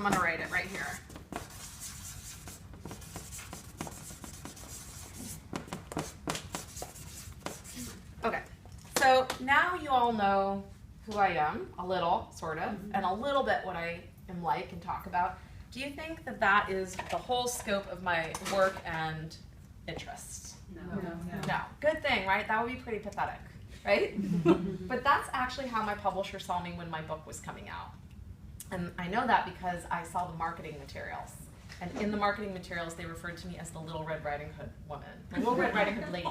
going to write it right here. Okay, so now you all know who I am, a little, sort of, and a little bit what I am like and talk about. Do you think that that is the whole scope of my work and interests? No. Good thing, right? That would be pretty pathetic, right? But that's actually how my publisher saw me when my book was coming out. And I know that because I saw the marketing materials. And in the marketing materials, they referred to me as the Little Red Riding Hood woman, the Little Red Riding Hood lady.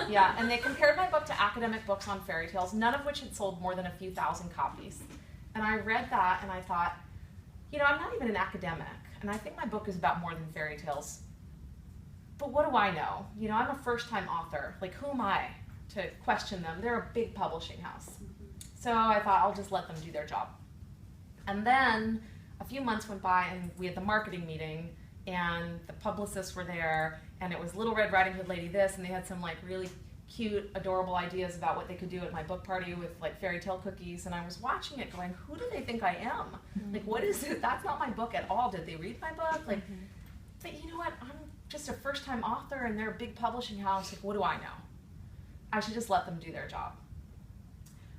Yeah, and they compared my book to academic books on fairy tales, none of which had sold more than a few thousand copies. And I read that and I thought, you know, I'm not even an academic, and I think my book is about more than fairy tales. But what do I know? You know, I'm a first-time author. Like, who am I to question them? They're a big publishing house. So I thought I'll just let them do their job. And then a few months went by and we had the marketing meeting and the publicists were there and it was Little Red Riding Hood lady this, and they had some like really cute, adorable ideas about what they could do at my book party with like fairy tale cookies, and I was watching it going, who do they think I am? Like, what is it? That's not my book at all. Did they read my book? Like, but you know what? I'm just a first-time author and they're a big publishing house. Like, what do I know? I should just let them do their job.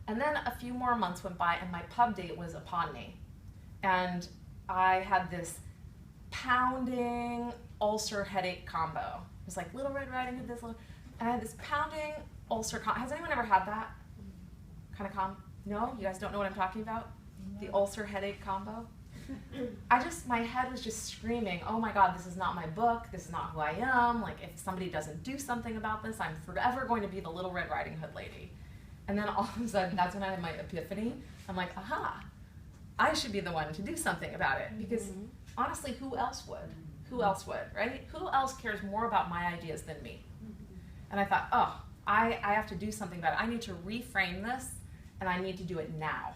And then a few more months went by and my pub date was upon me. And I had this pounding ulcer headache combo. It was like Little Red Riding Hood, this little, and I had this pounding ulcer combo. Has anyone ever had that kind of no? You guys don't know what I'm talking about? The ulcer headache combo? My head was just screaming, oh my God, this is not my book, this is not who I am. Like, if somebody doesn't do something about this, I'm forever going to be the Little Red Riding Hood lady. And then all of a sudden, that's when I had my epiphany. I'm like, aha, I should be the one to do something about it. Because honestly, who else would? Who else would, right? Who else cares more about my ideas than me? And I thought, oh, I have to do something about it. I need to reframe this, and I need to do it now.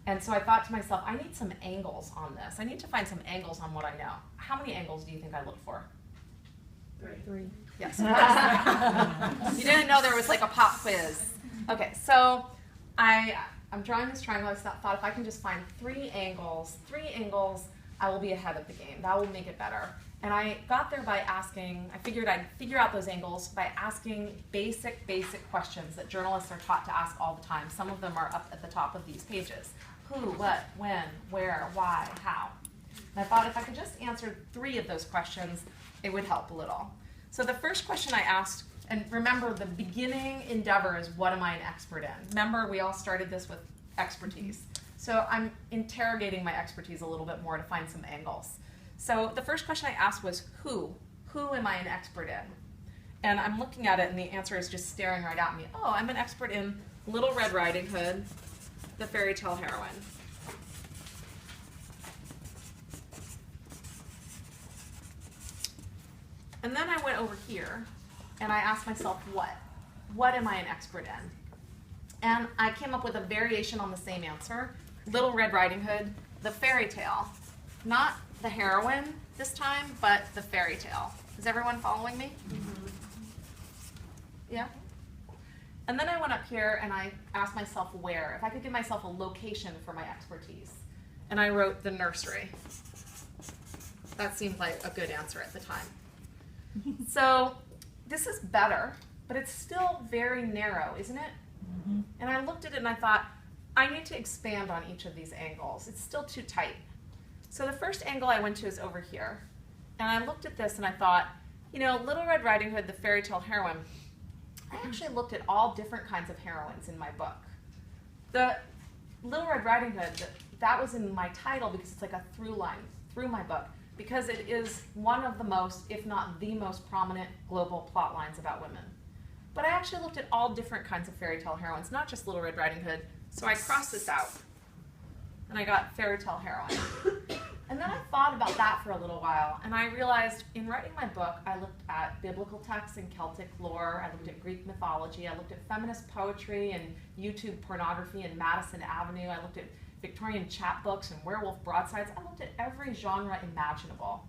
And so I thought to myself, I need some angles on this. I need to find some angles on what I know. How many angles do you think I looked for? 3. Yes. You didn't know there was like a pop quiz. Okay, so I'm drawing this triangle. I thought if I can just find 3 angles, I will be ahead of the game. That will make it better. And I got there by asking, I figured I'd figure out those angles by asking basic questions that journalists are taught to ask all the time. Some of them are up at the top of these pages. Who, what, when, where, why, how. And I thought if I could just answer 3 of those questions, it would help a little. So the first question I asked, and remember the beginning endeavor is what am I an expert in? Remember we all started this with expertise. So I'm interrogating my expertise a little bit more to find some angles. So the first question I asked was who? Who am I an expert in? And I'm looking at it and the answer is just staring right at me. Oh, I'm an expert in Little Red Riding Hood, the fairy tale heroine. And then I went over here and I asked myself, what? What am I an expert in? And I came up with a variation on the same answer. Little Red Riding Hood, the fairy tale. Not the heroine this time, but the fairy tale. Is everyone following me? Yeah? And then I went up here and I asked myself where, if I could give myself a location for my expertise. And I wrote the nursery. That seemed like a good answer at the time. So this is better, but it's still very narrow, isn't it? And I looked at it and I thought, I need to expand on each of these angles. It's still too tight. So the first angle I went to is over here. And I looked at this and I thought, you know, Little Red Riding Hood, the fairy tale heroine, I actually looked at all different kinds of heroines in my book. The Little Red Riding Hood, that was in my title because it's like a through line through my book, because it is one of the most, if not the most prominent global plot lines about women. But I actually looked at all different kinds of fairy tale heroines, not just Little Red Riding Hood. So I crossed this out, and I got fairy tale heroine. And then I thought about that for a little while, and I realized in writing my book, I looked at biblical texts and Celtic lore, I looked at Greek mythology, I looked at feminist poetry and YouTube pornography and Madison Avenue, I looked at Victorian chapbooks and werewolf broadsides, I looked at every genre imaginable.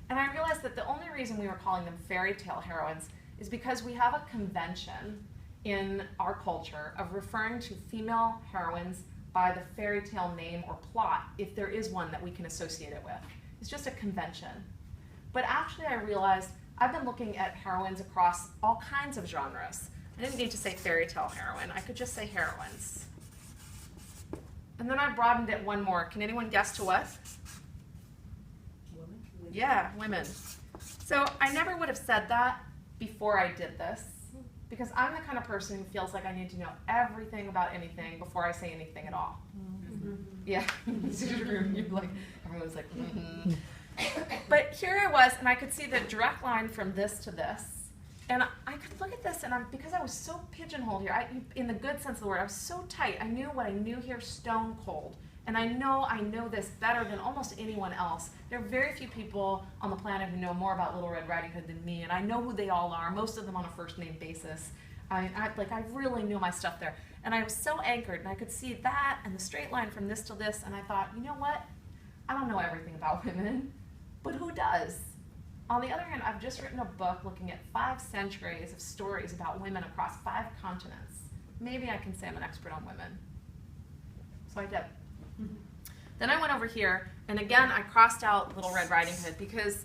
And I realized that the only reason we were calling them fairy tale heroines is because we have a convention in our culture of referring to female heroines by the fairy tale name or plot if there is one that we can associate it with. It's just a convention. But actually I realized I've been looking at heroines across all kinds of genres. I didn't need to say fairy tale heroine. I could just say heroines. And then I broadened it one more. Can anyone guess to what? Women? Yeah, women. So I never would have said that before I did this, because I'm the kind of person who feels like I need to know everything about anything before I say anything at all. Mm-hmm. Yeah, you're like, everyone's like, mm-hmm. But here I was, and I could see the direct line from this to this, and I could look at this, and because I was so pigeonholed here, in the good sense of the word, I was so tight. I knew what I knew here, stone cold, and I know this better than almost anyone else. There are very few people on the planet who know more about Little Red Riding Hood than me, and I know who they all are, most of them on a first name basis. I really knew my stuff there. And I was so anchored, and I could see that and the straight line from this to this, and I thought, you know what? I don't know everything about women, but who does? On the other hand, I've just written a book looking at 5 centuries of stories about women across 5 continents. Maybe I can say I'm an expert on women. So I did. Then I went over here, and again, I crossed out Little Red Riding Hood because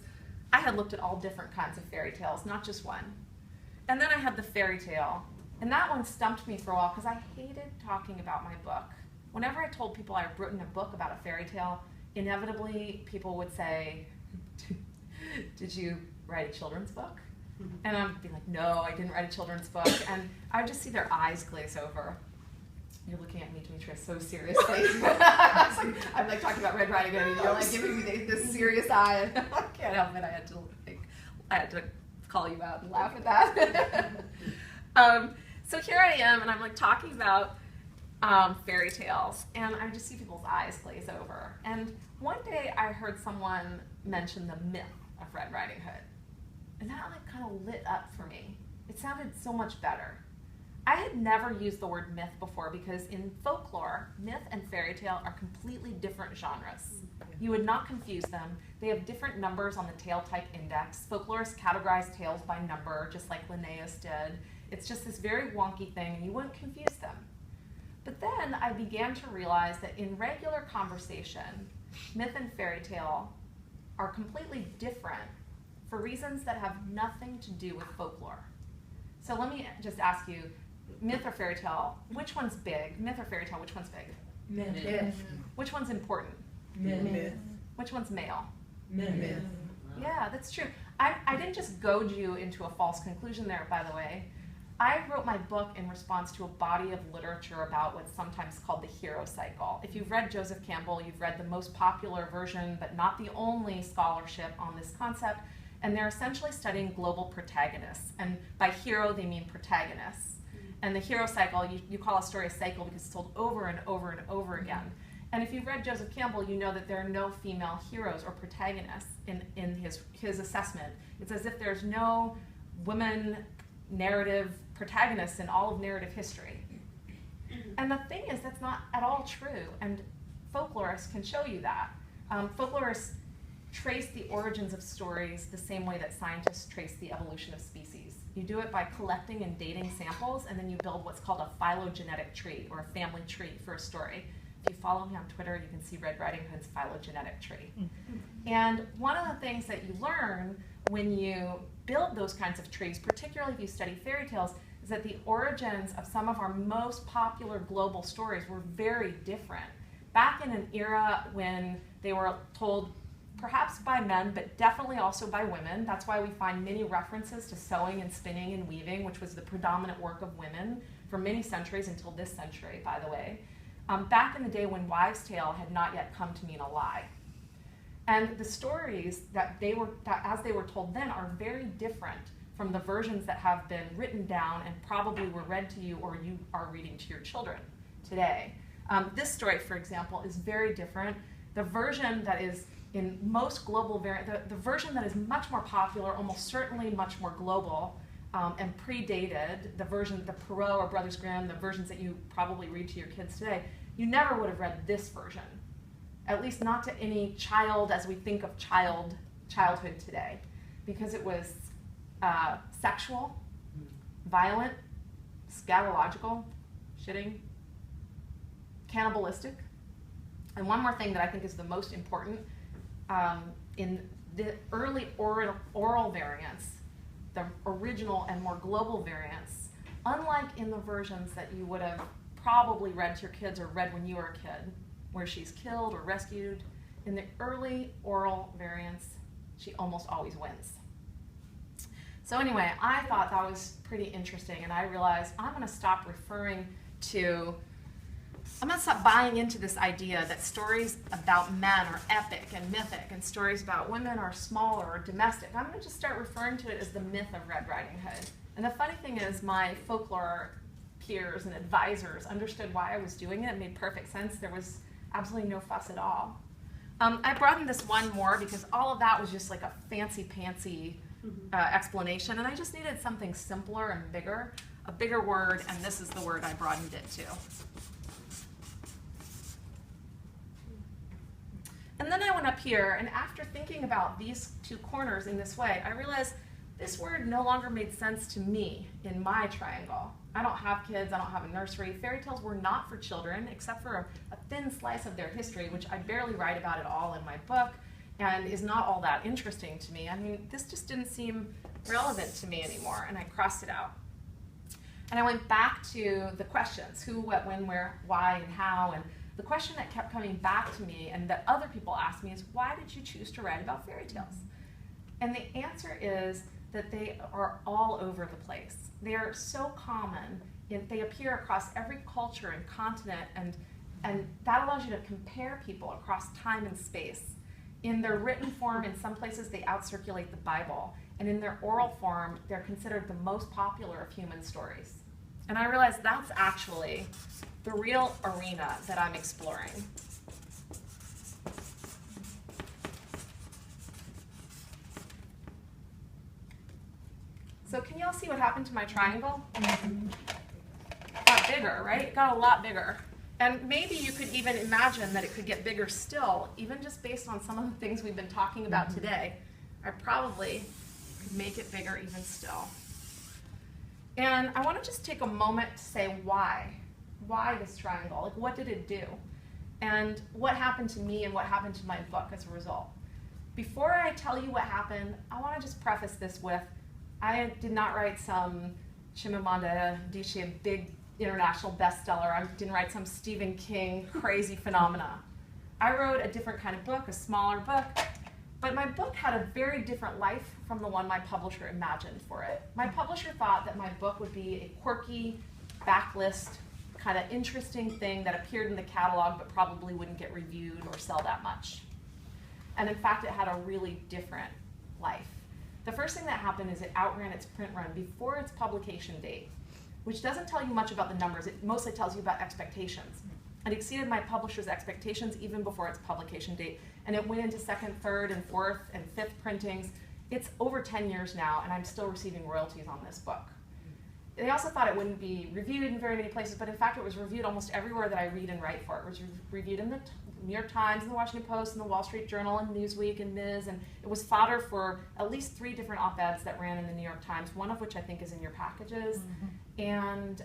I had looked at all different kinds of fairy tales, not just one. And then I had the fairy tale, and that one stumped me for a while because I hated talking about my book. Whenever I told people I'd written a book about a fairy tale, inevitably people would say, did you write a children's book? And I'd be like, no, I didn't write a children's book. And I'd just see their eyes glaze over. You're looking at me, Demetria, so seriously. I'm like talking about Red Riding Hood, and you're like giving me this serious eye. And I can't help it. I had to call you out and laugh at that. So here I am, and I'm like talking about fairy tales, and I just see people's eyes glaze over. And one day I heard someone mention the myth of Red Riding Hood, and that like kind of lit up for me. It sounded so much better. I had never used the word myth before because in folklore, myth and fairy tale are completely different genres. You would not confuse them. They have different numbers on the tale type index. Folklorists categorize tales by number, just like Linnaeus did. It's just this very wonky thing, and you wouldn't confuse them. But then I began to realize that in regular conversation, myth and fairy tale are completely different for reasons that have nothing to do with folklore. So let me just ask you, myth or fairy tale, which one's big? Myth or fairy tale, which one's big? Myth. Which one's important? Myth. Which one's male? Myth. Yeah, that's true. I didn't just goad you into a false conclusion there, by the way. I wrote my book in response to a body of literature about what's sometimes called the hero cycle. If you've read Joseph Campbell, you've read the most popular version, but not the only scholarship on this concept. And they're essentially studying global protagonists. And by hero, they mean protagonists. And the hero cycle, you call a story a cycle because it's told over and over and over again. And if you've read Joseph Campbell, you know that there are no female heroes or protagonists in his assessment. It's as if there's no women narrative protagonists in all of narrative history. And the thing is, that's not at all true. And folklorists can show you that. Folklorists trace the origins of stories the same way that scientists trace the evolution of species. You do it by collecting and dating samples, and then you build what's called a phylogenetic tree, or a family tree for a story. If you follow me on Twitter, you can see Red Riding Hood's phylogenetic tree. And one of the things that you learn when you build those kinds of trees, particularly if you study fairy tales, is that the origins of some of our most popular global stories were very different. Back in an era when they were told perhaps by men, but definitely also by women. That's why we find many references to sewing and spinning and weaving, which was the predominant work of women for many centuries until this century, by the way. Back in the day when wives' tale had not yet come to mean a lie. And the stories that as they were told then are very different from the versions that have been written down and probably were read to you or you are reading to your children today. This story, for example, is very different. The version that is in most global the version that is much more popular, almost certainly much more global, and predated the version, the Perrault or Brothers Grimm, the versions that you probably read to your kids today, you never would have read this version. At least not to any child as we think of childhood today, because it was sexual, violent, scatological, shitting, cannibalistic. And one more thing that I think is the most important, in the early oral variants, the original and more global variants, unlike in the versions that you would have probably read to your kids or read when you were a kid, where she's killed or rescued, in the early oral variants, she almost always wins. So anyway, I thought that was pretty interesting, and I realized I'm going to stop buying into this idea that stories about men are epic and mythic, and stories about women are smaller or domestic. I'm going to just start referring to it as the myth of Red Riding Hood. And the funny thing is, my folklore peers and advisors understood why I was doing it. It made perfect sense. There was absolutely no fuss at all. I brought in this one more because all of that was just like a fancy-pantsy explanation, and I just needed something simpler and bigger, a bigger word, and this is the word I broadened it to. And then I went up here, and after thinking about these two corners in this way, I realized this word no longer made sense to me in my triangle. I don't have kids, I don't have a nursery. Fairy tales were not for children, except for a thin slice of their history, which I barely write about at all in my book, and is not all that interesting to me. I mean, this just didn't seem relevant to me anymore, and I crossed it out. And I went back to the questions: who, what, when, where, why, and how. And the question that kept coming back to me and that other people asked me is, why did you choose to write about fairy tales? And the answer is that they are all over the place. They are so common, they appear across every culture and continent, and that allows you to compare people across time and space. In their written form, in some places they outcirculate the Bible, and in their oral form, they're considered the most popular of human stories. And I realized that's actually the real arena that I'm exploring. So can you all see what happened to my triangle? It got bigger, right? It got a lot bigger. And maybe you could even imagine that it could get bigger still, even just based on some of the things we've been talking about today. I probably could make it bigger even still. And I want to just take a moment to say why. Why this triangle? Like, what did it do? And what happened to me and what happened to my book as a result? Before I tell you what happened, I want to just preface this with, I did not write some Chimamanda Adichie big international bestseller. I didn't write some Stephen King crazy phenomena. I wrote a different kind of book, a smaller book, but my book had a very different life from the one my publisher imagined for it. My publisher thought that my book would be a quirky, backlist, kind of interesting thing that appeared in the catalog but probably wouldn't get reviewed or sell that much. And in fact, it had a really different life. The first thing that happened is it outran its print run before its publication date, which doesn't tell you much about the numbers. It mostly tells you about expectations. It exceeded my publisher's expectations even before its publication date, and it went into second, third, and fourth, and fifth printings. It's over 10 years now, and I'm still receiving royalties on this book. They also thought it wouldn't be reviewed in very many places, but in fact it was reviewed almost everywhere that I read and write for. It was reviewed in the New York Times, and the Washington Post, and the Wall Street Journal, and Newsweek, and Ms., and it was fodder for at least 3 different op-eds that ran in the New York Times, one of which I think is in your packages. And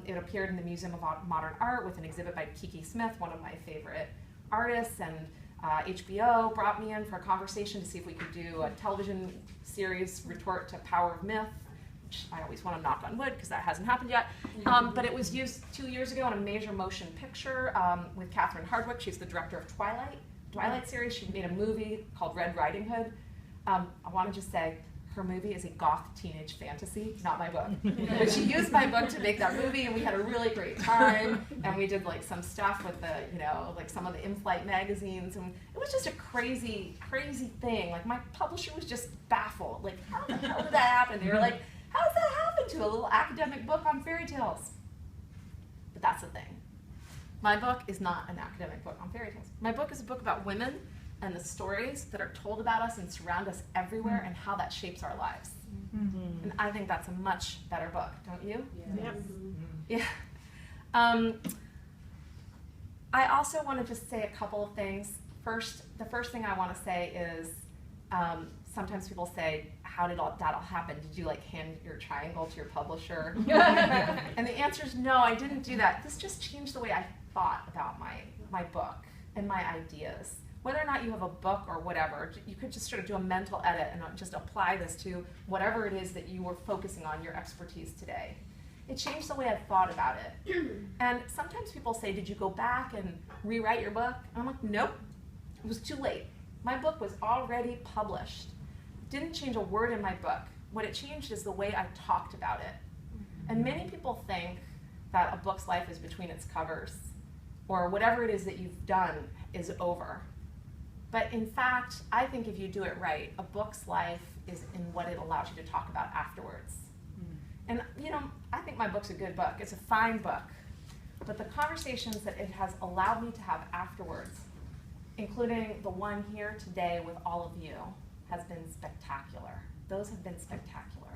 it appeared in the Museum of Modern Art with an exhibit by Kiki Smith, one of my favorite artists, and HBO brought me in for a conversation to see if we could do a television series retort to Power of Myth, which I always want to knock on wood because that hasn't happened yet. But it was used 2 years ago in a major motion picture with Catherine Hardwicke. She's the director of Twilight series. She made a movie called Red Riding Hood. I want to just say, her movie is a goth teenage fantasy, not my book. But she used my book to make that movie, and we had a really great time. And we did like some stuff with the, like some of the in-flight magazines, and it was just a crazy, crazy thing. Like my publisher was just baffled. Like, how the hell did that happen? They were like, how does that happen to a little academic book on fairy tales? But that's the thing. My book is not an academic book on fairy tales. My book is a book about women and the stories that are told about us and surround us everywhere and how that shapes our lives. And I think that's a much better book, don't you? Yes. Yeah. I also want to just say a couple of things. The first thing I want to say is sometimes people say, how did that all happen? Did you like hand your triangle to your publisher? And the answer is no, I didn't do that. This just changed the way I thought about my book and my ideas. Whether or not you have a book or whatever, you could just sort of do a mental edit and just apply this to whatever it is that you were focusing on, your expertise today. It changed the way I thought about it. And sometimes people say, did you go back and rewrite your book? And I'm like, nope, it was too late. My book was already published. Didn't change a word in my book. What it changed is the way I talked about it. And many people think that a book's life is between its covers, or whatever it is that you've done is over. But in fact, I think if you do it right, a book's life is in what it allows you to talk about afterwards. And you know, I think my book's a good book. It's a fine book. But the conversations that it has allowed me to have afterwards, including the one here today with all of you, has been spectacular. Those have been spectacular.